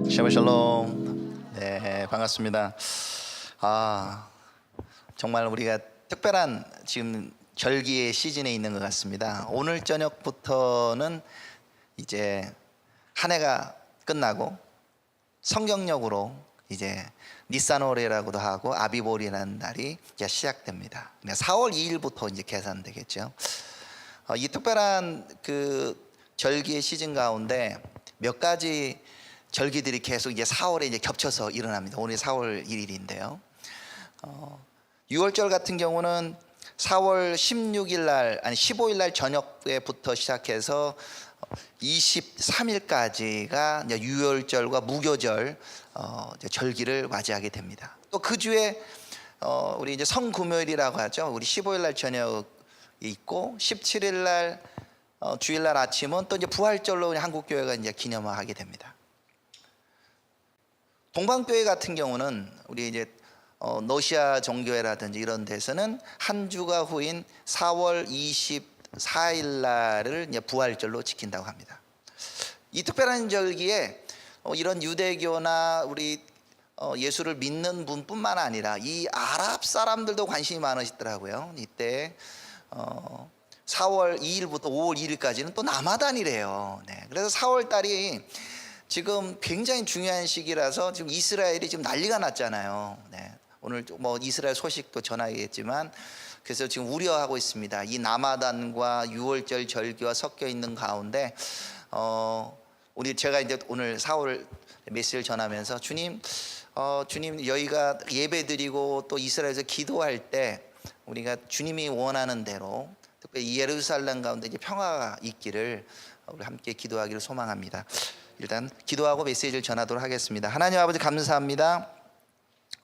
샬롬. 네, 반갑습니다. 정말 우리가 특별한 지금 절기의 시즌에 있는 것 같습니다. 오늘 저녁부터는 이제 한 해가 끝나고 성경적으로 이제 니산월이라고도 하고 아비볼이라는 날이 이제 시작됩니다. 4월 2일부터 이제 계산되겠죠. 이 특별한 그 절기의 시즌 가운데 몇 가지 절기들이 계속 이제 4월에 이제 겹쳐서 일어납니다. 오늘 4월 1일인데요. 6월절 같은 경우는 4월 16일 날, 아니 15일 날 저녁에부터 시작해서 23일까지가 이제 유월절과 무교절 절기를 맞이하게 됩니다. 또 그 주에 우리 이제 성금요일이라고 하죠. 우리 15일 날 저녁이 있고 17일 날 주일 날 아침은 또 이제 부활절로 한국 교회가 이제 기념하게 됩니다. 동방교회 같은 경우는 우리 이제 러시아 종교회라든지 이런 데서는 한 주가 후인 4월 24일 날을 이제 부활절로 지킨다고 합니다. 이 특별한 절기에 이런 유대교나 우리 예수를 믿는 분뿐만 아니라 이 아랍 사람들도 관심이 많으시더라고요. 이때 4월 2일부터 5월 1일까지는 또 라마단이래요. 네, 그래서 4월 달이 지금 굉장히 중요한 시기라서 지금 이스라엘이 지금 난리가 났잖아요. 네, 오늘 뭐 이스라엘 소식도 전하겠지만 그래서 지금 우려하고 있습니다. 이 라마단과 유월절 절기와 섞여 있는 가운데 제가 이제 오늘 4월 메시지를 전하면서 주님 여기가 예배드리고 또 이스라엘에서 기도할 때 우리가 주님이 원하는 대로 특별히 예루살렘 가운데 이제 평화가 있기를 우리 함께 기도하기를 소망합니다. 일단 기도하고 메시지를 전하도록 하겠습니다. 하나님 아버지 감사합니다.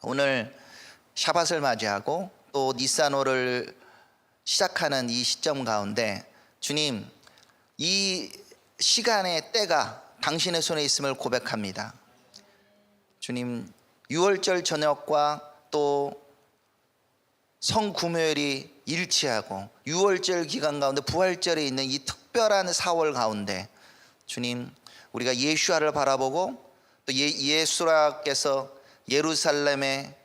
오늘 샤밧을 맞이하고 또 니산월을 시작하는 이 시점 가운데 주님 이 시간의 때가 당신의 손에 있음을 고백합니다. 주님 유월절 저녁과 또 성금요일이 일치하고 유월절 기간 가운데 부활절에 있는 이 특별한 4월 가운데 주님 우리가 예수아를 바라보고 또 예수라께서 예루살렘의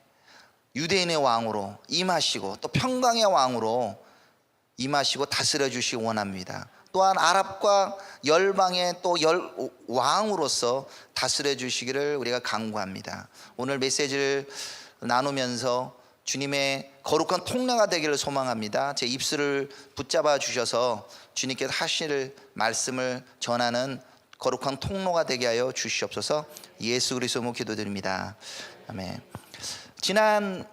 유대인의 왕으로 임하시고 또 평강의 왕으로 임하시고 다스려 주시기 원합니다. 또한 아랍과 열방의 또 왕으로서 다스려 주시기를 우리가 간구합니다. 오늘 메시지를 나누면서 주님의 거룩한 통로가 되기를 소망합니다. 제 입술을 붙잡아 주셔서 주님께서 하실 말씀을 전하는 거룩한 통로가 되게 하여 주시옵소서. 예수 그리스도로 기도드립니다. 아멘. 지난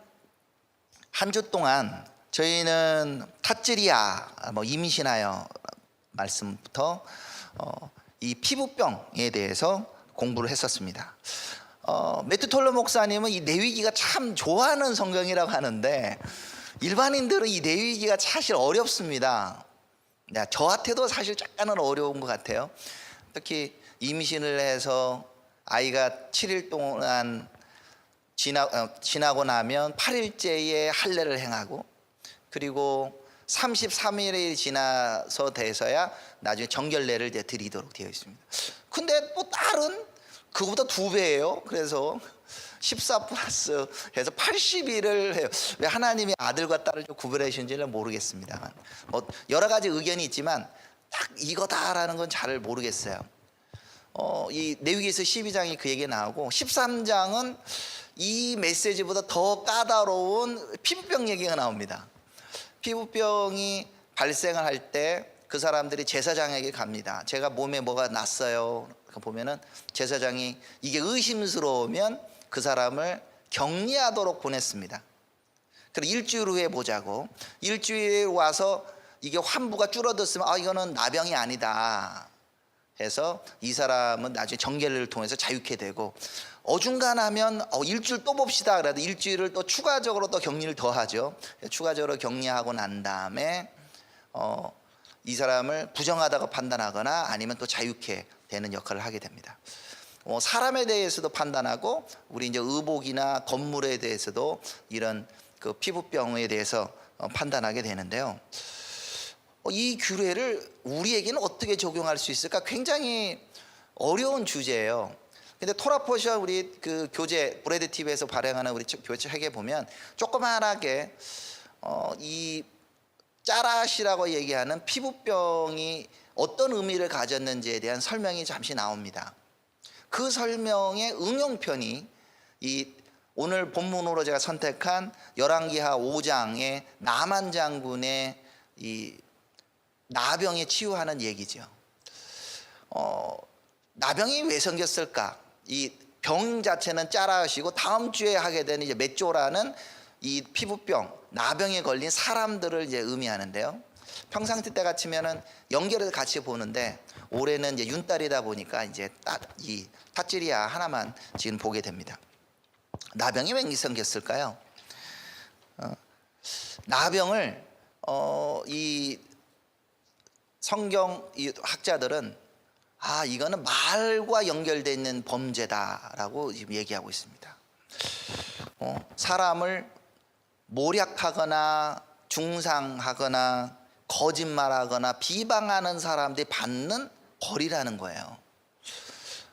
한 주 동안 저희는 탓지리아 임신하여 말씀부터 이 피부병에 대해서 공부를 했었습니다. 매튜 톨러 목사님은 이 내위기가 참 좋아하는 성경이라고 하는데 일반인들은 이 내위기가 사실 어렵습니다. 저한테도 사실 약간은 어려운 것 같아요. 특히 임신을 해서 아이가 7일 동안 지나고 나면 8일째에 할례를 행하고 그리고 33일이 지나서 돼서야 나중에 정결례를 드리도록 되어 있습니다. 근데 또 딸은 그거보다 2배예요. 그래서 14 플러스 해서 80일을 해요. 왜 하나님이 아들과 딸을 좀 구별해 주신지는 모르겠습니다만 여러 가지 의견이 있지만 딱 이거다라는 건 잘 모르겠어요. 이 레위기에서 12장이 그 얘기 나오고 13장은 이 메시지보다 더 까다로운 피부병 얘기가 나옵니다. 피부병이 발생을 할 때 그 사람들이 제사장에게 갑니다. 제가 몸에 뭐가 났어요. 보면은 제사장이 이게 의심스러우면 그 사람을 격리하도록 보냈습니다. 그리고 일주일 후에 보자고. 일주일 와서 이게 환부가 줄어들었으면 이거는 나병이 아니다 해서 이 사람은 나중에 정결례를 통해서 자유케 되고 어중간하면 일주일 또 봅시다. 그래도 일주일을 또 추가적으로 또 격리를 더 하죠. 추가적으로 격리하고 난 다음에 이 사람을 부정하다고 판단하거나 아니면 또 자유케 되는 역할을 하게 됩니다. 사람에 대해서도 판단하고 우리 이제 의복이나 건물에 대해서도 이런 그 피부병에 대해서 판단하게 되는데요. 이 규례를 우리에게는 어떻게 적용할 수 있을까? 굉장히 어려운 주제예요. 근데 토라 포션 우리 그 교재 브레드 TV에서 발행하는 우리 교재 책에 보면 조그만하게 이 짜라시라고 얘기하는 피부병이 어떤 의미를 가졌는지에 대한 설명이 잠시 나옵니다. 그 설명의 응용편이 이 오늘 본문으로 제가 선택한 열왕기하 5장의 나만 장군의 이 나병에 치유하는 얘기죠. 나병이 왜 생겼을까? 이 병 자체는 짜라시고 다음 주에 하게 되는 이제 맷조라는 이 피부병, 나병에 걸린 사람들을 이제 의미하는데요. 평상시 때 같으면은 연결을 같이 보는데 올해는 이제 윤달이다 보니까 이제 이 타찌리아 하나만 지금 보게 됩니다. 나병이 왜 생겼을까요? 나병을 이 성경 이 학자들은 이거는 말과 연결되어 있는 범죄다라고 지금 얘기하고 있습니다. 사람을 모략하거나 중상하거나 거짓말하거나 비방하는 사람들이 받는 벌이라는 거예요.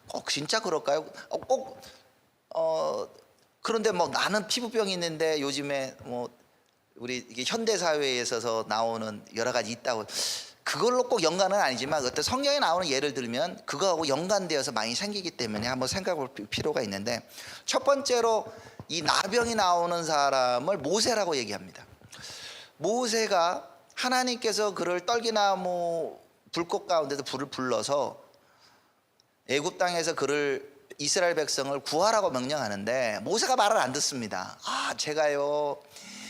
꼭 진짜 그럴까요? 그런데 뭐 나는 피부병이 있는데 요즘에 뭐 우리 이게 현대 사회에 있어서 나오는 여러 가지 있다고, 그걸로 꼭 연관은 아니지만 어떤 성경에 나오는 예를 들면 그거하고 연관되어서 많이 생기기 때문에 한번 생각해 볼 필요가 있는데, 첫 번째로 이 나병이 나오는 사람을 모세라고 얘기합니다. 모세가 하나님께서 그를 떨기나무 불꽃 가운데서 불을 불러서 애굽 땅에서 그를 이스라엘 백성을 구하라고 명령하는데 모세가 말을 안 듣습니다. 제가요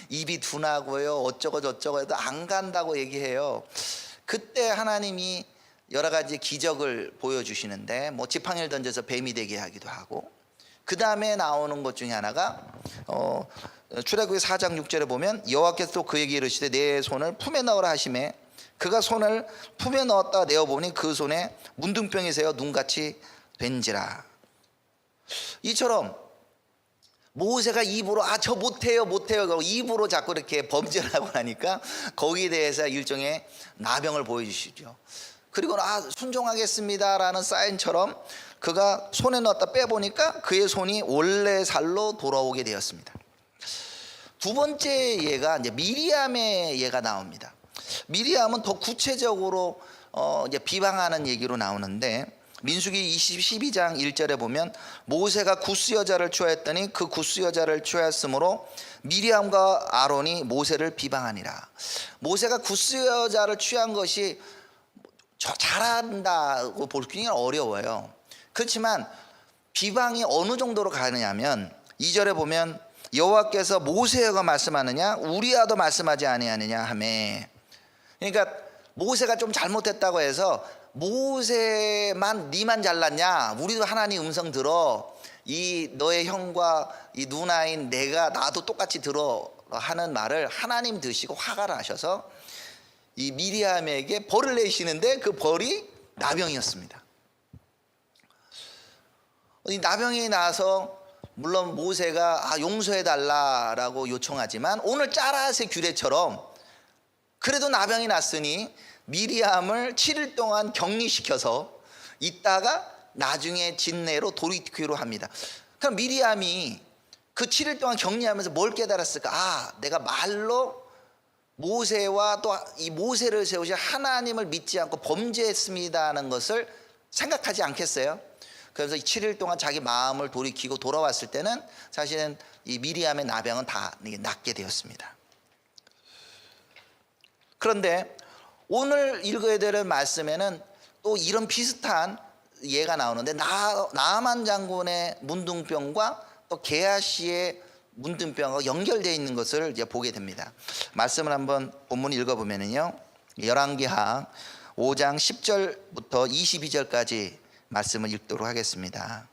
입이 둔하고요 어쩌고 저쩌고 해도 안 간다고 얘기해요. 그때 하나님이 여러 가지 기적을 보여주시는데 뭐 지팡이를 던져서 뱀이 되게 하기도 하고, 그 다음에 나오는 것 중에 하나가 출애굽기 4장 6절에 보면 여호와께서 또 그에게 이르시되 내 손을 품에 넣으라 하시매 그가 손을 품에 넣었다 내어보니 그 손에 문둥병이 새어 눈같이 된지라. 이처럼 모세가 입으로 저 못해요 그러고 입으로 자꾸 이렇게 범죄를 하고 나니까 거기에 대해서 일종의 나병을 보여주시죠. 그리고 순종하겠습니다라는 사인처럼 그가 손에 넣었다 빼보니까 그의 손이 원래 살로 돌아오게 되었습니다. 두 번째 예가 이제 미리암의 예가 나옵니다. 미리암은 더 구체적으로 이제 비방하는 얘기로 나오는데, 민수기 12장 1절에 보면 모세가 구스 여자를 취하였더니 그 구스 여자를 취하였으므로 미리암과 아론이 모세를 비방하니라. 모세가 구스 여자를 취한 것이 잘한다고 보기는 어려워요. 그렇지만 비방이 어느 정도로 가느냐면 2절에 보면 여호와께서 모세가 말씀하느냐 우리야도 말씀하지 아니하느냐 하매, 그러니까 모세가 좀 잘못했다고 해서 모세만 니만 잘났냐, 우리도 하나님 음성 들어, 이 너의 형과 이 누나인 내가 나도 똑같이 들어 하는 말을 하나님 드시고 화가 나셔서 이 미리암에게 벌을 내시는데 그 벌이 나병이었습니다. 이 나병이 나서 물론 모세가 용서해 달라라고 요청하지만 오늘 짜라세 규례처럼 그래도 나병이 났으니 미리암을 7일 동안 격리시켜서 있다가 나중에 진내로 돌이키기로 합니다. 그럼 미리암이 그 7일 동안 격리하면서 뭘 깨달았을까? 내가 말로 모세와 또 이 모세를 세우신 하나님을 믿지 않고 범죄했습니다 하는 것을 생각하지 않겠어요? 그래서 7일 동안 자기 마음을 돌이키고 돌아왔을 때는 사실은 이 미리암의 나병은 다 낫게 되었습니다. 그런데 오늘 읽어야 될 말씀에는 또 이런 비슷한 예가 나오는데 나아만 장군의 문둥병과 또 게하시의 문둥병과 연결되어 있는 것을 이제 보게 됩니다. 말씀을 한번 본문 읽어보면요, 열왕기하 5장 10절부터 22절까지 말씀을 읽도록 하겠습니다.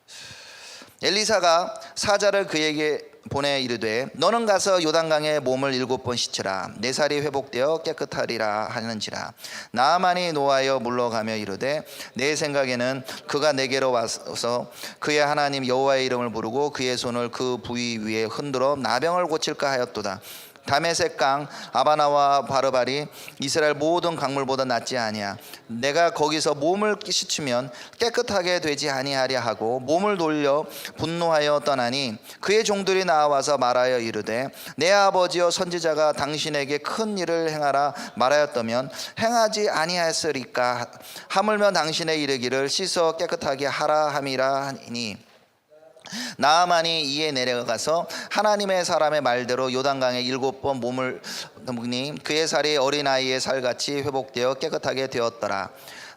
엘리사가 사자를 그에게 보내 이르되 너는 가서 요단강에 몸을 7번 씻으라. 내 살이 회복되어 깨끗하리라 하는지라. 나아만이 노하여 물러가며 이르되 내 생각에는 그가 내게로 와서 그의 하나님 여호와의 이름을 부르고 그의 손을 그 부위 위에 흔들어 나병을 고칠까 하였도다. 다메섹 강 아바나와 바르발이 이스라엘 모든 강물보다 낫지 아니야. 내가 거기서 몸을 씻으면 깨끗하게 되지 아니하랴 하고 몸을 돌려 분노하여 떠나니 그의 종들이 나와서 말하여 이르되 내 아버지여 선지자가 당신에게 큰 일을 행하라 말하였다면 행하지 아니하였으리까. 하물며 당신의 이르기를 씻어 깨끗하게 하라 함이라 하니 나아만이 이에 내려가서 하나님의 사람의 말대로 요단강에 7번 몸을 묻니 그의 살이 어린아이의 살같이 회복되어 깨끗하게 되었더라.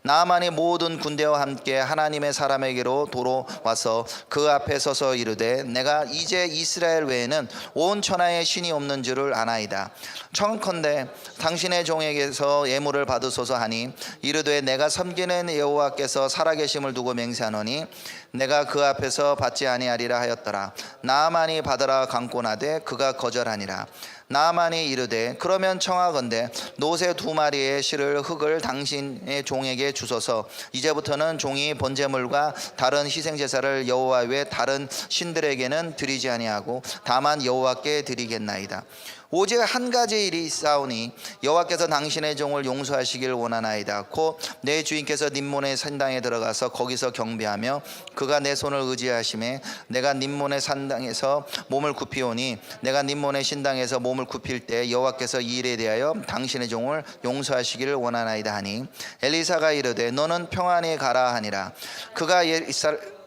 나아만이 모든 군대와 함께 하나님의 사람에게로 돌아와서 그 앞에 서서 이르되 내가 이제 이스라엘 외에는 온 천하에 신이 없는 줄을 아나이다. 청컨대 당신의 종에게서 예물을 받으소서 하니 이르되 내가 섬기는 여호와께서 살아계심을 두고 맹세하노니 내가 그 앞에서 받지 아니하리라 하였더라. 나아만이 받으라 강권하되 그가 거절하니라. 나아만이 이르되 그러면 청하건대 노새 2마리의 실을 흙을 당신의 종에게 주소서. 이제부터는 종이 번제물과 다른 희생제사를 여호와 외 다른 신들에게는 드리지 아니하고 다만 여호와께 드리겠나이다. 오직 한 가지 일이 있사오니 여호와께서 당신의 종을 용서하시길 원하나이다. 곧 내 주인께서 님몬의 산당에 들어가서 거기서 경배하며 그가 내 손을 의지하심에 내가 님몬의 산당에서 몸을 굽히오니 내가 님몬의 신당에서 몸을 굽힐 때 여호와께서 이 일에 대하여 당신의 종을 용서하시기를 원하나이다 하니 엘리사가 이르되 너는 평안히 가라 하니라. 그가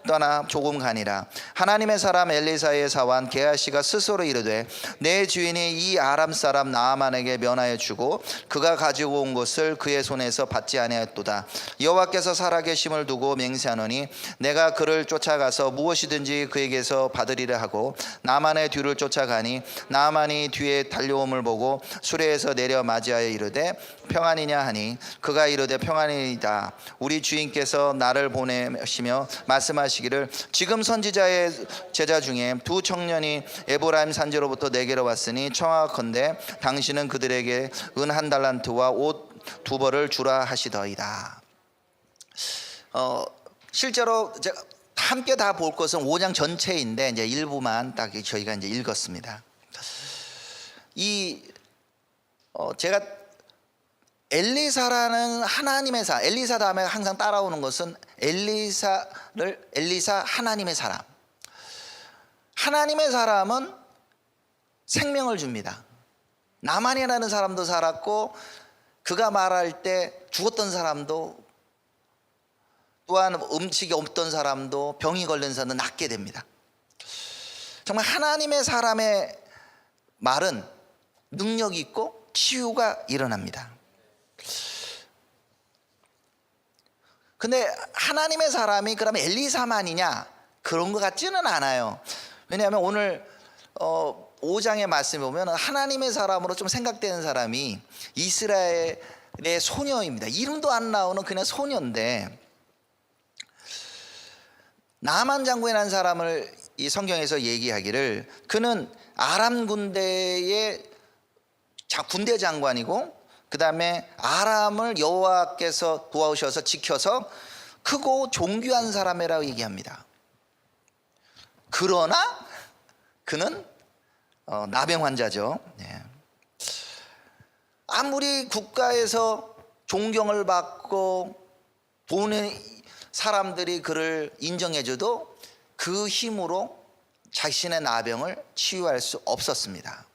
떠나 조금 가니라. 하나님의 사람 엘리사의 사환 게하시가 스스로 이르되 내 주인이 이 아람 사람 나아만에게 면하여 주고 그가 가지고 온 것을 그의 손에서 받지 아니하였도다. 여호와께서 살아계심을 두고 맹세하노니 내가 그를 쫓아가서 무엇이든지 그에게서 받으리라 하고 나아만의 뒤를 쫓아가니 나아만이 뒤에 달려옴을 보고 수레에서 내려 맞이하여 이르되 평안이냐 하니 그가 이르되 평안이다. 우리 주인께서 나를 보내시며 말씀하시기를 지금 선지자의 제자 중에 2 청년이 에브라임 산지로부터 내게로 왔으니 청하건대 당신은 그들에게 은 1달란트와 옷 2벌을 주라 하시더이다. 실제로 제가 함께 다 볼 것은 5장 전체인데 이제 일부만 딱 저희가 이제 읽었습니다. 제가 엘리사라는 하나님의 사람, 엘리사 다음에 항상 따라오는 것은 엘리사 하나님의 사람. 하나님의 사람은 생명을 줍니다. 나만이라는 사람도 살았고 그가 말할 때 죽었던 사람도 또한 음식이 없던 사람도 병이 걸린 사람도 낫게 됩니다. 정말 하나님의 사람의 말은 능력이 있고 치유가 일어납니다. 근데 하나님의 사람이 그러면 엘리사만이냐? 그런 것 같지는 않아요. 왜냐하면 오늘 5장의 말씀에 보면 하나님의 사람으로 좀 생각되는 사람이 이스라엘의 소녀입니다. 이름도 안 나오는 그냥 소녀인데 나만 장군이라는 사람을 이 성경에서 얘기하기를 그는 아람 군대의 군대 장관이고 그 다음에 아람을 여호와께서 도와오셔서 지켜서 크고 존귀한 사람이라고 얘기합니다. 그러나 그는 나병 환자죠. 아무리 국가에서 존경을 받고 보는 사람들이 그를 인정해줘도 그 힘으로 자신의 나병을 치유할 수 없었습니다.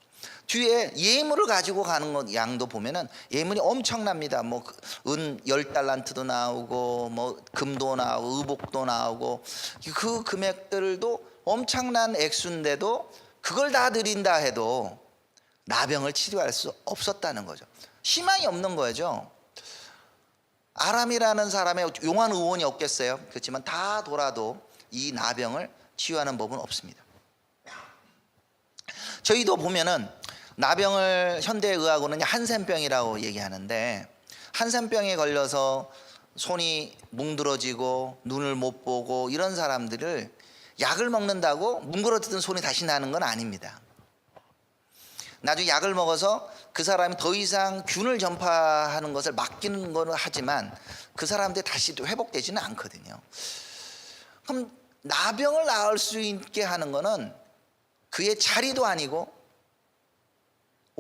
뒤에 예물을 가지고 가는 것 양도 보면은 예물이 엄청납니다. 뭐 은 10달란트도 나오고 뭐 금도 나오고 의복도 나오고 그 금액들도 엄청난 액수인데도 그걸 다 드린다 해도 나병을 치료할 수 없었다는 거죠. 희망이 없는 거죠. 아람이라는 사람의 용한 의원이 없겠어요. 그렇지만 다 돌아도 이 나병을 치유하는 법은 없습니다. 저희도 보면은 나병을 현대의학으로는 한센병이라고 얘기하는데 한센병에 걸려서 손이 뭉드러지고 눈을 못 보고 이런 사람들을 약을 먹는다고 뭉그러뜨던 손이 다시 나는 건 아닙니다. 나중에 약을 먹어서 그 사람이 더 이상 균을 전파하는 것을 막기는 건 하지만 그 사람들이 다시 또 회복되지는 않거든요. 그럼 나병을 나을 수 있게 하는 거는 그의 자리도 아니고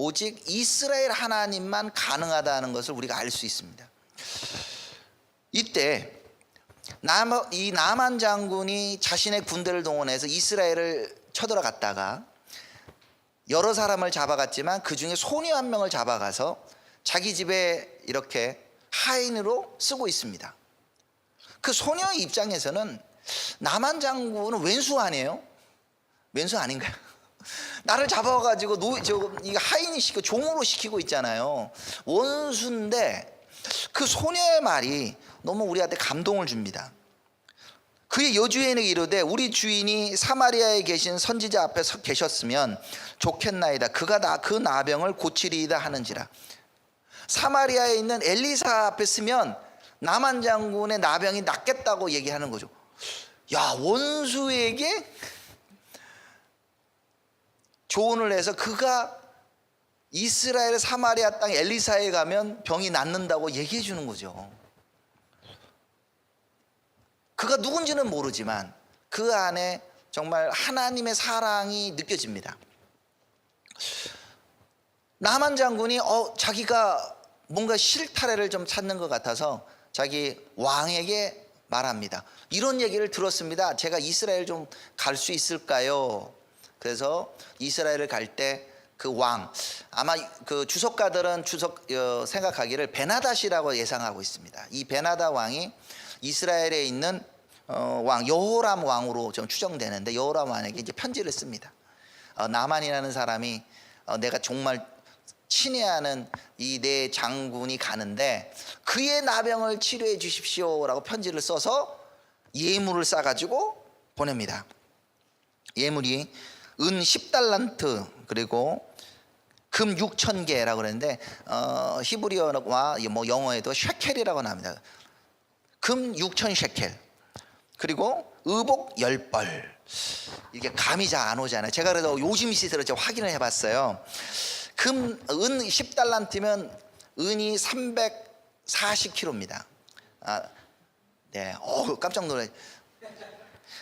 오직 이스라엘 하나님만 가능하다는 것을 우리가 알 수 있습니다. 이때 이 나만 장군이 자신의 군대를 동원해서 이스라엘을 쳐들어갔다가 여러 사람을 잡아갔지만 그 중에 소녀 한 명을 잡아가서 자기 집에 이렇게 하인으로 쓰고 있습니다. 그 소녀의 입장에서는 나만 장군은 왼수 아니에요? 왼수 아닌가요? 나를 잡아가지고 이 하인이 시키고 종으로 시키고 있잖아요. 원수인데 그 소녀의 말이 너무 우리한테 감동을 줍니다. 그의 여주인에게 이르되 우리 주인이 사마리아에 계신 선지자 앞에 서 계셨으면 좋겠나이다. 그가 그 나병을 고치리이다 하는지라. 사마리아에 있는 엘리사 앞에 서면 나만 장군의 나병이 낫겠다고 얘기하는 거죠. 야, 원수에게 조언을 해서 그가 이스라엘 사마리아 땅 엘리사에 가면 병이 낫는다고 얘기해 주는 거죠. 그가 누군지는 모르지만 그 안에 정말 하나님의 사랑이 느껴집니다. 나만 장군이 자기가 뭔가 실타래를 좀 찾는 것 같아서 자기 왕에게 말합니다. 이런 얘기를 들었습니다. 제가 이스라엘 좀 갈 수 있을까요? 그래서 이스라엘을 갈 때 그 왕, 아마 그 주석가들은 생각하기를 베나닷이라고 예상하고 있습니다. 이 베나닷 왕이 이스라엘에 있는 왕 여호람 왕으로 좀 추정되는데, 여호람 왕에게 이제 편지를 씁니다. 나만이라는 사람이 내가 정말 친애하는 이 내 장군이 가는데 그의 나병을 치료해 주십시오라고 편지를 써서 예물을 싸가지고 보냅니다. 예물이 은 10달란트 그리고 금 6,000개라고 그러는데 히브리어와 뭐 영어에도 셰켈이라고 나옵니다. 금 6,000 셰켈 그리고 의복 10벌. 이게 감이 잘 안 오잖아요. 제가 그래도 요즘 시세로 좀 확인을 해봤어요. 은 10달란트면 은이 340kg입니다. 네, 깜짝 놀라요.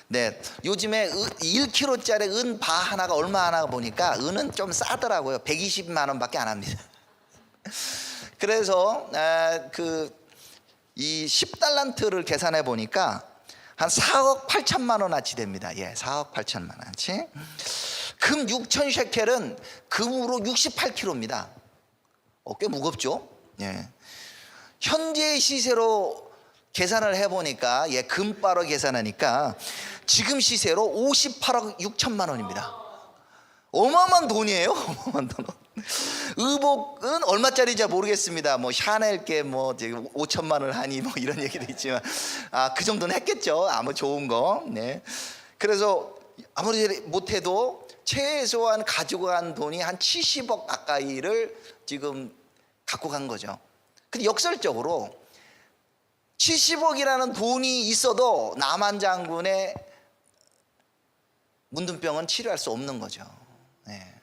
네, 요즘에 1kg짜리 은 바 하나가 얼마 하나 보니까 은은 좀 싸더라고요. 120만 원밖에 안 합니다. 그래서 이 10달란트를 계산해 보니까 한 4억 8천만 원어치 됩니다. 예, 4억 8천만 원어치. 금 6천 셰켈은 금으로 68kg입니다. 꽤 무겁죠? 예. 현재 시세로 계산을 해보니까, 예, 금바로 계산하니까 지금 시세로 58억 6천만 원입니다. 어마어마한 돈이에요. 어마어마한 돈. 의복은 얼마짜리인지 모르겠습니다. 뭐 샤넬게 뭐 5천만 원을 하니 뭐 이런 얘기도 있지만 그 정도는 했겠죠. 아무 좋은 거. 네. 그래서 아무리 못해도 최소한 가지고 간 돈이 한 70억 가까이를 지금 갖고 간 거죠. 근데 역설적으로 70억이라는 돈이 있어도 나만 장군의 문둥병은 치료할 수 없는 거죠. 네.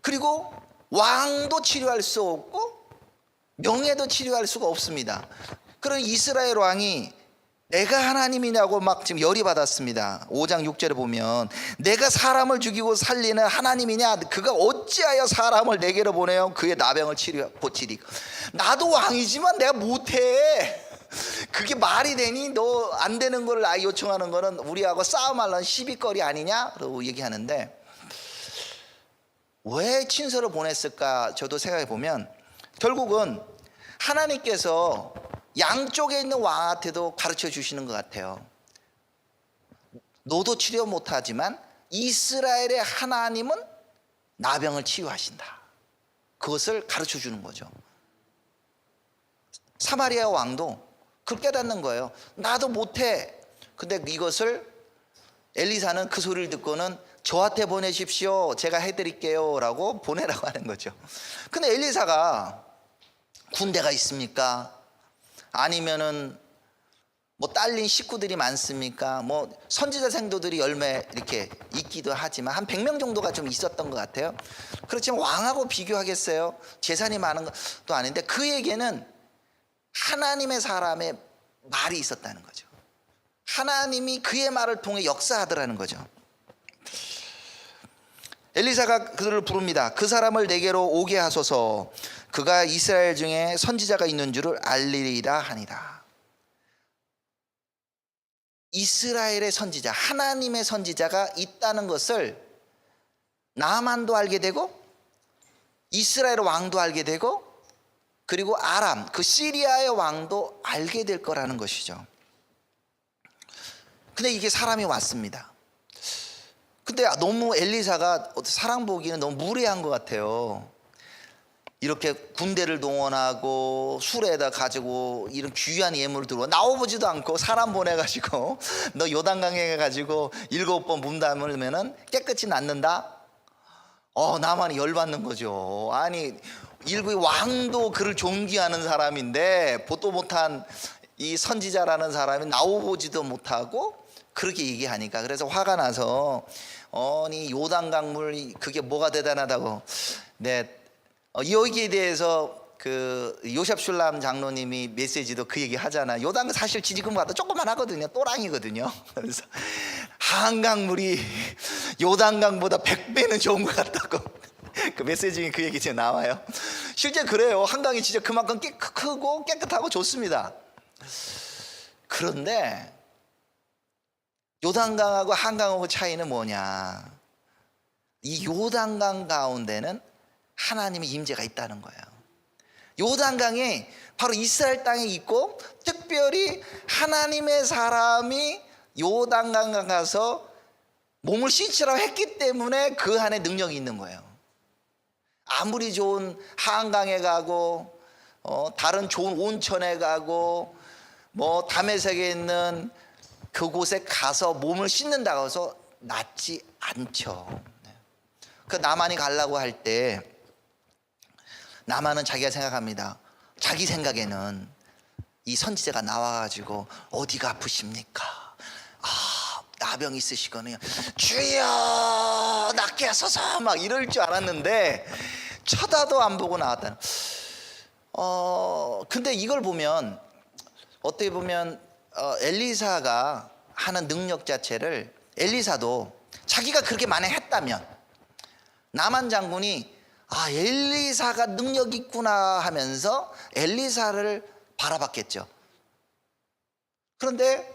그리고 왕도 치료할 수 없고 명예도 치료할 수가 없습니다. 그런 이스라엘 왕이 내가 하나님이냐고 막 지금 열이 받았습니다. 5장 6절에 보면 내가 사람을 죽이고 살리는 하나님이냐, 그가 어찌하여 사람을 내게로 보내요 그의 나병을 고치리. 나도 왕이지만 내가 못해. 그게 말이 되니? 너 안 되는 걸 요청하는 거는 우리하고 싸움하려는 시비거리 아니냐? 라고 얘기하는데, 왜 친서를 보냈을까 저도 생각해 보면 결국은 하나님께서 양쪽에 있는 왕한테도 가르쳐 주시는 것 같아요. 너도 치료 못하지만 이스라엘의 하나님은 나병을 치유하신다. 그것을 가르쳐 주는 거죠. 사마리아 왕도 그걸 깨닫는 거예요. 나도 못해. 근데 이것을 엘리사는 그 소리를 듣고는 저한테 보내십시오. 제가 해드릴게요. 라고 보내라고 하는 거죠. 근데 엘리사가 군대가 있습니까? 아니면은 뭐 딸린 식구들이 많습니까? 뭐 선지자 생도들이 열매 이렇게 있기도 하지만 한 100명 정도가 좀 있었던 것 같아요. 그렇지만 왕하고 비교하겠어요? 재산이 많은 것도 아닌데 그에게는 하나님의 사람의 말이 있었다는 거죠. 하나님이 그의 말을 통해 역사하더라는 거죠. 엘리사가 그들을 부릅니다. 그 사람을 내게로 오게 하소서. 그가 이스라엘 중에 선지자가 있는 줄을 알리리라 하니라. 이스라엘의 선지자, 하나님의 선지자가 있다는 것을 나만도 알게 되고 이스라엘 왕도 알게 되고 그리고 아람, 그 시리아의 왕도 알게 될 거라는 것이죠. 근데 이게 사람이 왔습니다. 근데 너무 엘리사가 사람 보기에는 너무 무례한 것 같아요. 이렇게 군대를 동원하고 수레에다 가지고 이런 귀한 예물을 들고 나와보지도 않고 사람 보내가지고 너 요단강에 가지고 7번 문 닫으면은 깨끗이 낫는다. 나만 열받는 거죠. 아니 일국의 왕도 그를 존귀하는 사람인데 보도 못한 이 선지자라는 사람이 나와보지도 못하고 그렇게 얘기하니까 그래서 화가 나서 아니 요단강물 그게 뭐가 대단하다고. 네. 여기에 대해서 그 요셉슐람 장로님이 메시지도 그 얘기 하잖아. 요단강 사실 지금 봐도 조그만 하거든요. 또랑이거든요. 그래서 한강물이 요단강보다 100배는 좋은 것 같다고 그 메시지 중에 그 얘기 지금 나와요. 실제 그래요. 한강이 진짜 그만큼 크고 깨끗하고 좋습니다. 그런데 요단강하고 한강하고 차이는 뭐냐? 이 요단강 가운데는 하나님의 임재가 있다는 거예요. 요단강이 바로 이스라엘 땅에 있고 특별히 하나님의 사람이 요단강 가서 몸을 씻으라고 했기 때문에 그 안에 능력이 있는 거예요. 아무리 좋은 한강에 가고 다른 좋은 온천에 가고 뭐 다메섹에 있는 그곳에 가서 몸을 씻는다고 해서 낫지 않죠. 그 나만이 가려고 할 때 나만은 자기가 생각합니다. 자기 생각에는 이 선지자가 나와가지고 어디가 아프십니까? 나병 있으시거든요. 주여 낫게 하소서 막 이럴 줄 알았는데 쳐다도 안 보고 나왔다는. 근데 이걸 보면 어떻게 보면 엘리사가 하는 능력 자체를 엘리사도 자기가 그렇게 만약 했다면 나만 장군이 엘리사가 능력 있구나 하면서 엘리사를 바라봤겠죠. 그런데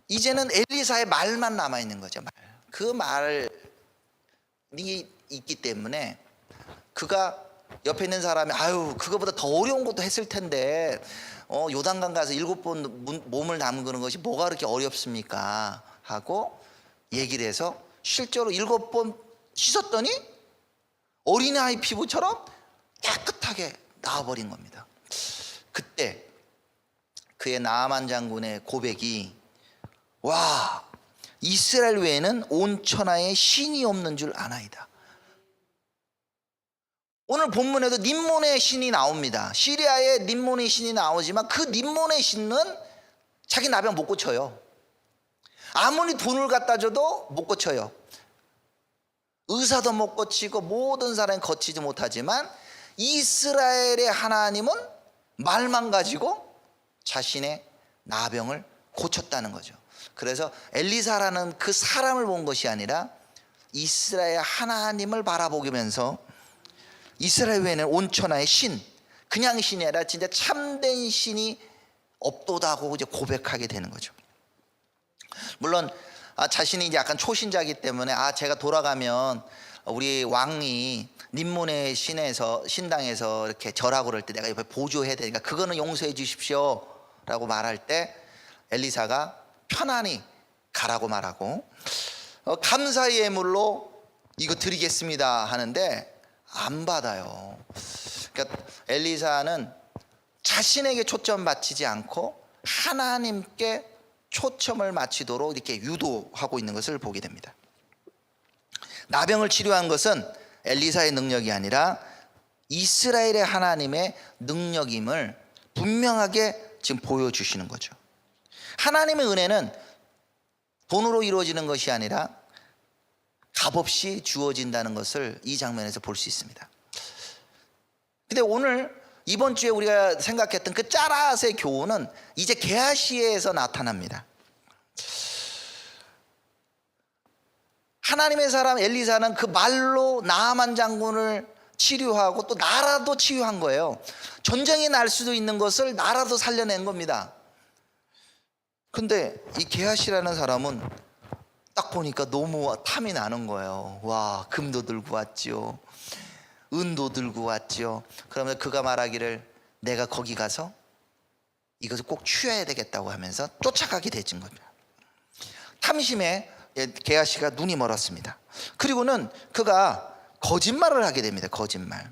이제는 엘리사의 말만 남아있는 거죠. 그 말이 있기 때문에 그가 옆에 있는 사람이 그거보다 더 어려운 것도 했을 텐데 요단강 가서 7번 몸을 담그는 것이 뭐가 그렇게 어렵습니까? 하고 얘기를 해서 실제로 7번 씻었더니 어린아이 피부처럼 깨끗하게 나와버린 겁니다. 그때 그의 나아만 장군의 고백이 이스라엘 외에는 온 천하에 신이 없는 줄 아나이다. 오늘 본문에도 림몬의 신이 나옵니다. 시리아의 림몬의 신이 나오지만 그 림몬의 신은 자기 나병 못 고쳐요. 아무리 돈을 갖다 줘도 못 고쳐요. 의사도 못 고치고 모든 사람이 거치지 못하지만 이스라엘의 하나님은 말만 가지고 자신의 나병을 고쳤다는 거죠. 그래서 엘리사라는 그 사람을 본 것이 아니라 이스라엘 하나님을 바라보면서 이스라엘 외에는 온 천하의 신, 그냥 신이 아니라 진짜 참된 신이 없도다고 이제 고백하게 되는 거죠. 물론 자신이 이제 약간 초신자이기 때문에 제가 돌아가면 우리 왕이 림몬의 신당에서 이렇게 절하고 그럴 때 내가 옆에 보조해야 되니까 그거는 용서해 주십시오 라고 말할 때 엘리사가 편안히 가라고 말하고 감사의 예물로 이거 드리겠습니다 하는데 안 받아요. 그러니까 엘리사는 자신에게 초점 맞추지 않고 하나님께 초점을 맞추도록 이렇게 유도하고 있는 것을 보게 됩니다. 나병을 치료한 것은 엘리사의 능력이 아니라 이스라엘의 하나님의 능력임을 분명하게 지금 보여주시는 거죠. 하나님의 은혜는 돈으로 이루어지는 것이 아니라 값없이 주어진다는 것을 이 장면에서 볼 수 있습니다. 근데 오늘 이번 주에 우리가 생각했던 그 짜라스의 교훈은 이제 게하시에서 나타납니다. 하나님의 사람 엘리사는 그 말로 나아만 장군을 치료하고 또 나라도 치유한 거예요. 전쟁이 날 수도 있는 것을 나라도 살려낸 겁니다. 근데 이 게하시라는 사람은 딱 보니까 너무 탐이 나는 거예요. 와, 금도 들고 왔지요, 은도 들고 왔지요. 그러면 그가 말하기를 내가 거기 가서 이것을 꼭 취해야 되겠다고 하면서 쫓아가게 되진 겁니다. 탐심에 게하시가 눈이 멀었습니다. 그리고는 그가 거짓말을 하게 됩니다. 거짓말.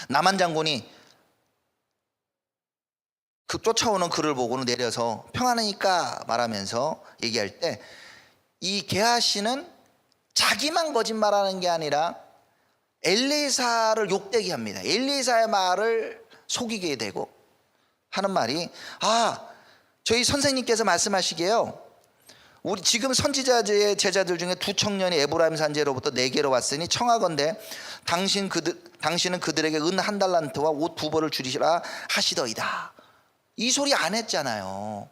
나만 장군이 그 쫓아오는 그를 보고는 내려서 평안하니까 말하면서 얘기할 때 이 게하시는 자기만 거짓말하는 게 아니라 엘리사를 욕되게 합니다. 엘리사의 말을 속이게 되고 하는 말이, 저희 선생님께서 말씀하시기에요, 우리 지금 선지자의 제자들 중에 두 청년이 에브라임 산지로부터 내게로 왔으니 청하건대 당신은 그들에게 은 1달란트와 옷 2벌을 주리라 하시더이다. 이 소리 안 했잖아요.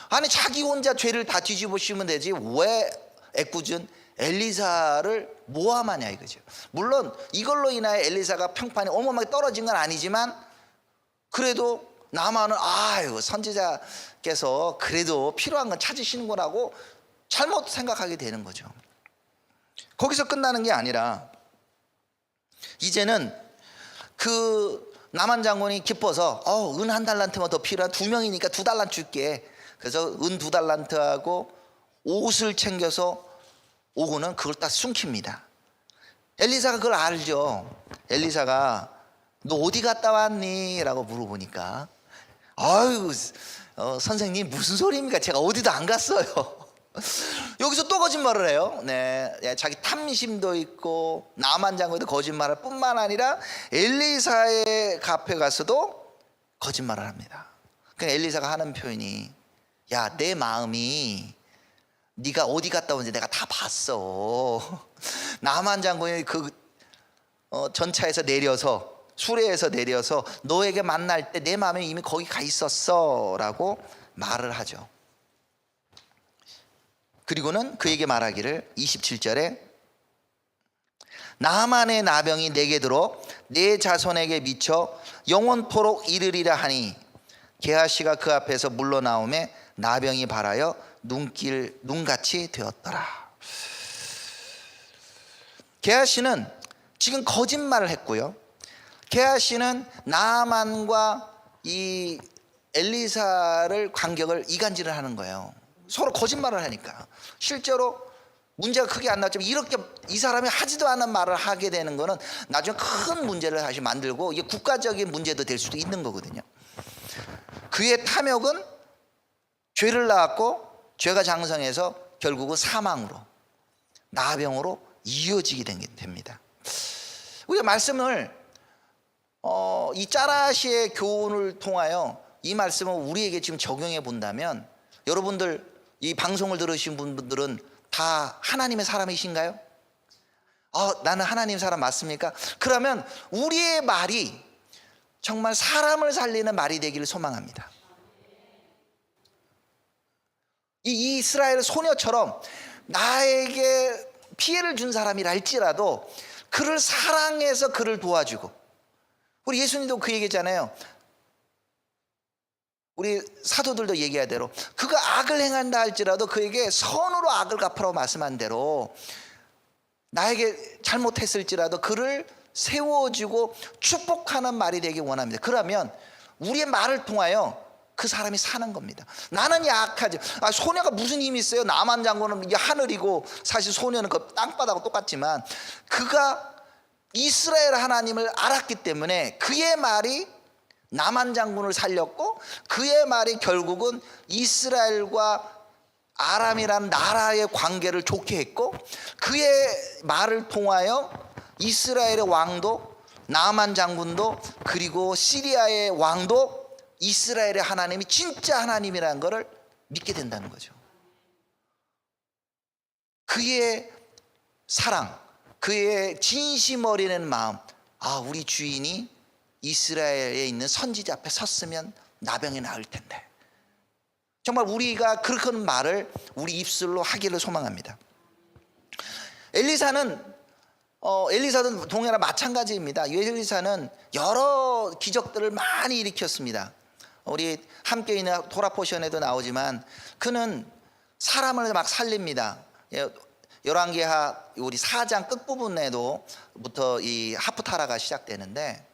아니, 자기 혼자 죄를 다 뒤집어 씌우면 되지 왜 애꿎은 엘리사를 모함하냐 이거죠. 물론 이걸로 인하여 엘리사가 평판이 어마어마하게 떨어진 건 아니지만 그래도 나만은 선지자께서 그래도 필요한 건 찾으시는 거라고 잘못 생각하게 되는 거죠. 거기서 끝나는 게 아니라 이제는 그 나만 장군이 기뻐서 은 1달란트만 더 필요한 2명이니까 2달란트 줄게. 그래서 은 2달란트하고 옷을 챙겨서 오고는 그걸 딱 숨깁니다. 엘리사가 그걸 알죠. 엘리사가 너 어디 갔다 왔니? 라고 물어보니까 선생님 무슨 소리입니까? 제가 어디도 안 갔어요. 여기서 또 거짓말을 해요. 네, 자기 탐심도 있고 나만 장군도 거짓말할 뿐만 아니라 엘리사의 앞에 가서도 거짓말을 합니다. 그러니까 엘리사가 하는 표현이, 야, 내 마음이 네가 어디 갔다 온지 내가 다 봤어. 나만 장군이 그 전차에서 내려서 수레에서 내려서 너에게 만날 때 내 마음이 이미 거기 가 있었어 라고 말을 하죠. 그리고는 그에게 말하기를 27절에 나만의 나병이 내게 들어 내 자손에게 미쳐 영원토록 이르리라 하니 게하시가 그 앞에서 물러나오매 나병이 발하여 눈같이 되었더라. 게하시는 지금 거짓말을 했고요. 게하시는 나아만과 이 엘리사를 간격을 이간질을 하는 거예요. 서로 거짓말을 하니까. 실제로 문제가 크게 안 났지만 이렇게 이 사람이 하지도 않은 말을 하게 되는 거는 나중에 큰 문제를 다시 만들고 이게 국가적인 문제도 될 수도 있는 거거든요. 그의 탐욕은 죄를 낳았고 죄가 장성해서 결국은 사망으로, 나병으로 이어지게 됩니다. 우리가 말씀을 이 짜라시의 교훈을 통하여 이 말씀을 우리에게 지금 적용해 본다면, 여러분들 이 방송을 들으신 분들은 다 하나님의 사람이신가요? 나는 하나님 사람 맞습니까? 그러면 우리의 말이 정말 사람을 살리는 말이 되기를 소망합니다. 이 이스라엘 소녀처럼 나에게 피해를 준 사람이라 할지라도 그를 사랑해서 그를 도와주고, 우리 예수님도 그 얘기잖아요. 우리 사도들도 얘기한 대로 그가 악을 행한다 할지라도 그에게 선으로 악을 갚으라고 말씀한 대로 나에게 잘못했을지라도 그를 세워주고 축복하는 말이 되길 원합니다. 그러면 우리의 말을 통하여 그 사람이 사는 겁니다. 나는 약하지. 소녀가 무슨 힘이 있어요? 나만 장군은 이게 하늘이고 사실 소녀는 그 땅바닥하고 똑같지만 그가 이스라엘 하나님을 알았기 때문에 그의 말이 나만 장군을 살렸고 그의 말이 결국은 이스라엘과 아람이라는 나라의 관계를 좋게 했고 그의 말을 통하여 이스라엘의 왕도 나만 장군도 그리고 시리아의 왕도 이스라엘의 하나님이 진짜 하나님이라는 것을 믿게 된다는 거죠. 그의 사랑, 그의 진심 어리는 마음, 우리 주인이 이스라엘에 있는 선지자 앞에 섰으면 나병이 나을 텐데, 정말 우리가 그런 말을 우리 입술로 하기를 소망합니다. 엘리사도 동해나 마찬가지입니다. 엘리사는 여러 기적들을 많이 일으켰습니다. 우리 함께 있는 토라 포션에도 나오지만 그는 사람을 막 살립니다. 열왕기하 우리 4장 끝부분에도부터 이 하프타라가 시작되는데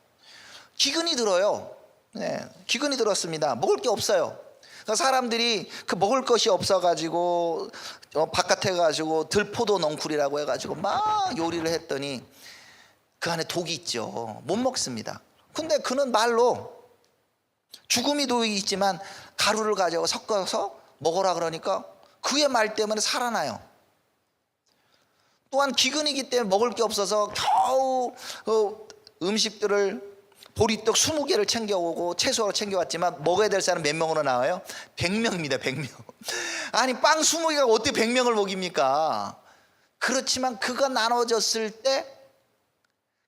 기근이 들어요. 기근이 들었습니다. 먹을 게 없어요. 그러니까 사람들이 그 먹을 것이 없어가지고 바깥에 가지고 들포도 넝쿨이라고 해가지고 막 요리를 했더니 그 안에 독이 있죠. 못 먹습니다. 근데 그는 말로 죽음이 독이 있지만 가루를 가지고 섞어서 먹으라 그러니까 그의 말 때문에 살아나요. 또한 기근이기 때문에 먹을 게 없어서 겨우 음식들을 보리떡 20개를 챙겨오고 채소로 챙겨왔지만 먹어야 될 사람 몇 명으로 나와요? 100명입니다. 100명. 아니 빵 20개가 어떻게 100명을 먹입니까? 그렇지만 그가 나눠졌을 때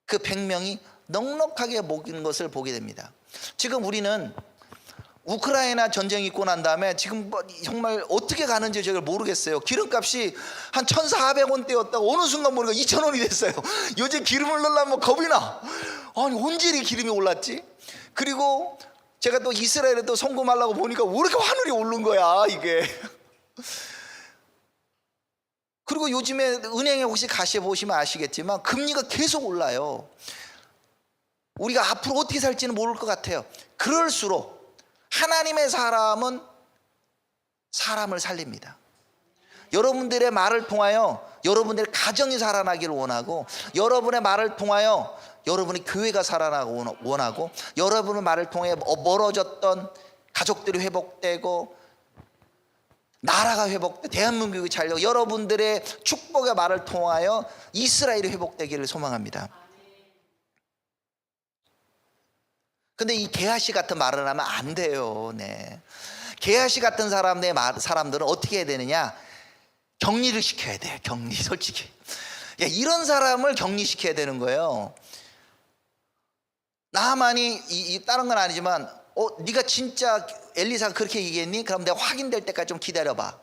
그 100명이 넉넉하게 먹이는 것을 보게 됩니다. 지금 우리는 우크라이나 전쟁이 있고 난 다음에 지금 정말 어떻게 가는지 제가 모르겠어요. 기름값이 한 1,400원대였다가 어느 순간 보니까 2,000원이 됐어요. 요즘 기름을 넣으려면 겁이 나. 아니 언제 이렇게 기름이 올랐지? 그리고 제가 또 이스라엘에 또 송금하려고 보니까 왜 이렇게 하늘이 오른 거야 이게. 그리고 요즘에 은행에 혹시 가셔보시면 아시겠지만 금리가 계속 올라요. 우리가 앞으로 어떻게 살지는 모를 것 같아요. 그럴수록 하나님의 사람은 사람을 살립니다. 여러분들의 말을 통하여 여러분들의 가정이 살아나기를 원하고, 여러분의 말을 통하여 여러분의 교회가 살아나고 원하고, 여러분의 말을 통해 멀어졌던 가족들이 회복되고 나라가 회복돼 대한민국이 잘되고 여러분들의 축복의 말을 통하여 이스라엘이 회복되기를 소망합니다. 근데 이 게하시 같은 말을 하면 안 돼요. 게하시 같은 사람들은 어떻게 해야 되느냐? 격리를 시켜야 돼요. 격리. 솔직히 이런 사람을 격리시켜야 되는 거예요. 나하만이 다른 건 아니지만 네가 진짜 엘리사가 그렇게 얘기했니? 그럼 내가 확인될 때까지 좀 기다려봐.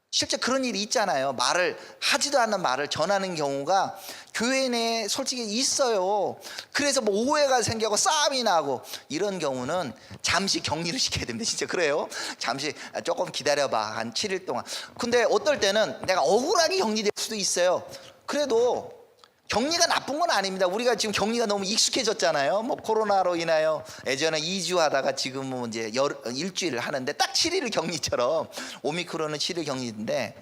실제 그런 일이 있잖아요. 말을 하지도 않는 말을 전하는 경우가 교회 내에 솔직히 있어요. 그래서 뭐 오해가 생기고 싸움이 나고 이런 경우는 잠시 격리를 시켜야 됩니다. 진짜 그래요. 잠시 조금 기다려봐. 한 7일 동안. 근데 어떨 때는 내가 억울하게 격리될 수도 있어요. 그래도 격리가 나쁜 건 아닙니다. 우리가 지금 격리가 너무 익숙해졌잖아요. 뭐 코로나로 인하여 예전에 2주 하다가 지금은 이제 일주일을 하는데 딱 7일을 격리처럼 오미크론은 7일 격리인데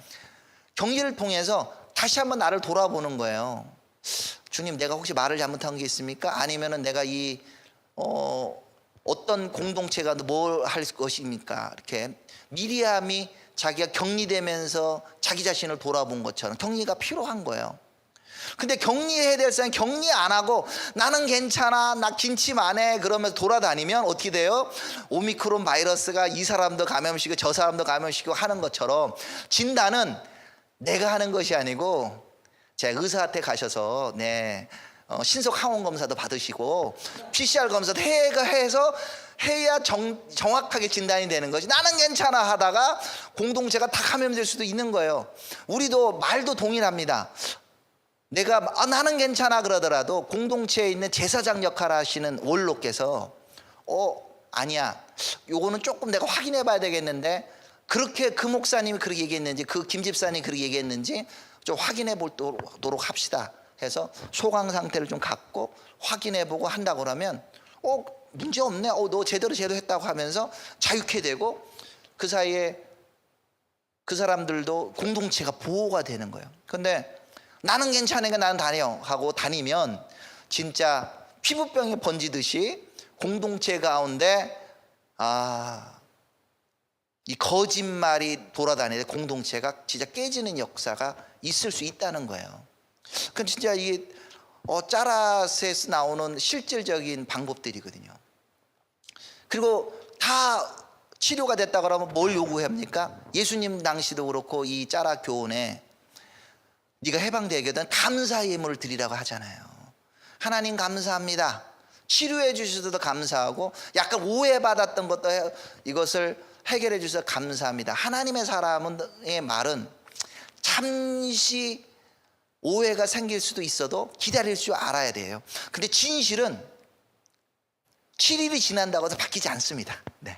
격리를 통해서 다시 한번 나를 돌아보는 거예요. 주님, 내가 혹시 말을 잘못한 게 있습니까? 아니면은 내가 어떤 공동체가 뭘 할 것입니까? 이렇게 미리암이 자기가 격리되면서 자기 자신을 돌아본 것처럼 격리가 필요한 거예요. 근데 격리해야 될 사람이 격리 안 하고 나는 괜찮아, 나 긴침 안 해 그러면서 돌아다니면 어떻게 돼요? 오미크론 바이러스가 이 사람도 감염시키고 저 사람도 감염시키고 하는 것처럼 진단은 내가 하는 것이 아니고 제 의사한테 가셔서 신속 항원 검사도 받으시고 PCR 검사도 해야 정확하게 진단이 되는 거지. 나는 괜찮아 하다가 공동체가 다 감염될 수도 있는 거예요. 우리도 말도 동일합니다. 내가 나는 괜찮아 그러더라도 공동체에 있는 제사장 역할을 하시는 원로께서 아니야, 요거는 조금 내가 확인해 봐야 되겠는데, 그렇게 그 목사님이 그렇게 얘기했는지 그 김 집사님이 그렇게 얘기했는지 좀 확인해 보도록 합시다 해서 소강 상태를 좀 갖고 확인해 보고 한다고 그러면 문제 없네, 너 제대로 했다고 하면서 자유케 되고, 그 사이에 그 사람들도 공동체가 보호가 되는 거예요. 근데 나는 괜찮으니까 나는 다녀 하고 다니면 진짜 피부병이 번지듯이 공동체 가운데 이 거짓말이 돌아다니는데 공동체가 진짜 깨지는 역사가 있을 수 있다는 거예요. 그건 진짜 이 짜라스에서 나오는 실질적인 방법들이거든요. 그리고 다 치료가 됐다 그러면 뭘 요구합니까? 예수님 당시도 그렇고 이 짜라 교훈에 네가 해방되거든 감사의 예물을 드리라고 하잖아요. 하나님 감사합니다. 치료해 주셔서 감사하고 약간 오해받았던 것도 이것을 해결해 주셔서 감사합니다. 하나님의 사람의 말은 잠시 오해가 생길 수도 있어도 기다릴 줄 알아야 돼요. 근데 진실은 7일이 지난다고 해서 바뀌지 않습니다. 네.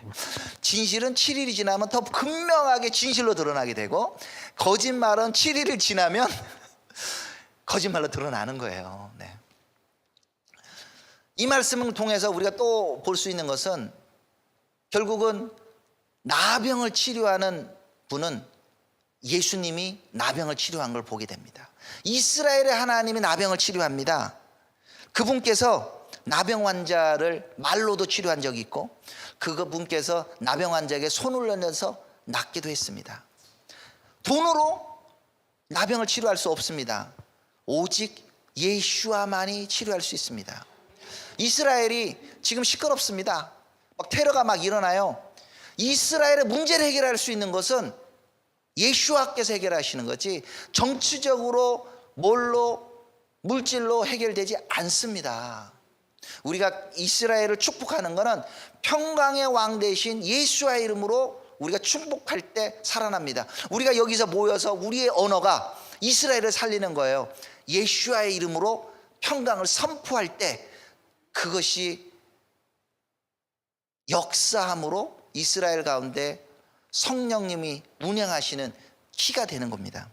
진실은 7일이 지나면 더 분명하게 진실로 드러나게 되고, 거짓말은 7일을 지나면 거짓말로 드러나는 거예요. 네. 이 말씀을 통해서 우리가 또 볼 수 있는 것은, 결국은 나병을 치료하는 분은 예수님이 나병을 치료한 걸 보게 됩니다. 이스라엘의 하나님이 나병을 치료합니다. 그분께서 나병 환자를 말로도 치료한 적이 있고, 그분께서 나병 환자에게 손을 얹어서 낫기도 했습니다. 돈으로 나병을 치료할 수 없습니다. 오직 예수와만이 치료할 수 있습니다. 이스라엘이 지금 시끄럽습니다. 막 테러가 막 일어나요. 이스라엘의 문제를 해결할 수 있는 것은 예수와께서 해결하시는 거지, 정치적으로 물질로 해결되지 않습니다. 우리가 이스라엘을 축복하는 것은 평강의 왕 대신 예수와의 이름으로 우리가 축복할 때 살아납니다. 우리가 여기서 모여서 우리의 언어가 이스라엘을 살리는 거예요. 예수와의 이름으로 평강을 선포할 때 그것이 역사함으로 이스라엘 가운데 성령님이 운행하시는 키가 되는 겁니다.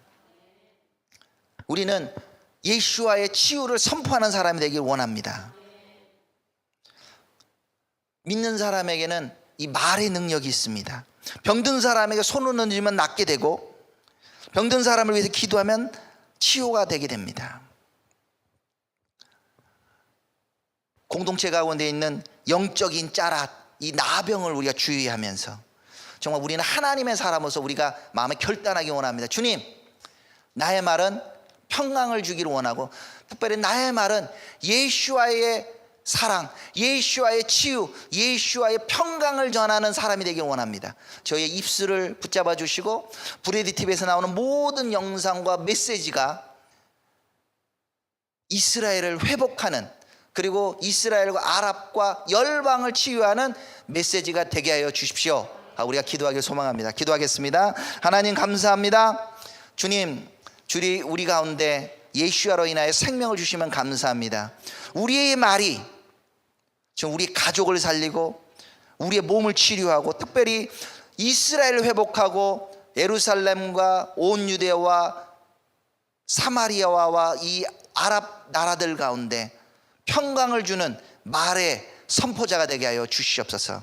우리는 예수와의 치유를 선포하는 사람이 되길 원합니다. 믿는 사람에게는 이 말의 능력이 있습니다. 병든 사람에게 손을 얹으면 낫게 되고, 병든 사람을 위해서 기도하면 치유가 되게 됩니다. 공동체 가운데 있는 영적인 짜랏, 이 나병을 우리가 주의하면서 정말 우리는 하나님의 사람으로서 우리가 마음에 결단하기 원합니다. 주님, 나의 말은 평강을 주기를 원하고, 특별히 나의 말은 예수와의 사랑, 예수와의 치유, 예수와의 평강을 전하는 사람이 되길 원합니다. 저희의 입술을 붙잡아 주시고, 브레디TV에서 나오는 모든 영상과 메시지가 이스라엘을 회복하는, 그리고 이스라엘과 아랍과 열방을 치유하는 메시지가 되게 하여 주십시오. 우리가 기도하길 소망합니다. 기도하겠습니다. 하나님 감사합니다. 주님, 주리 우리 가운데 예수와로 인하여 생명을 주시면 감사합니다. 우리의 말이 지금 우리 가족을 살리고 우리의 몸을 치료하고, 특별히 이스라엘을 회복하고 예루살렘과 온 유대와 사마리아와 이 아랍 나라들 가운데 평강을 주는 말의 선포자가 되게 하여 주시옵소서.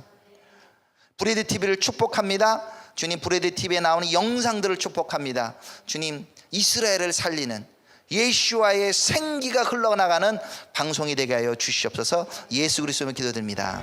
브레디TV를 축복합니다. 주님, 브레디TV에 나오는 영상들을 축복합니다. 주님, 이스라엘을 살리는 예수와의 생기가 흘러나가는 방송이 되게 하여 주시옵소서. 예수 그리스도로 기도드립니다.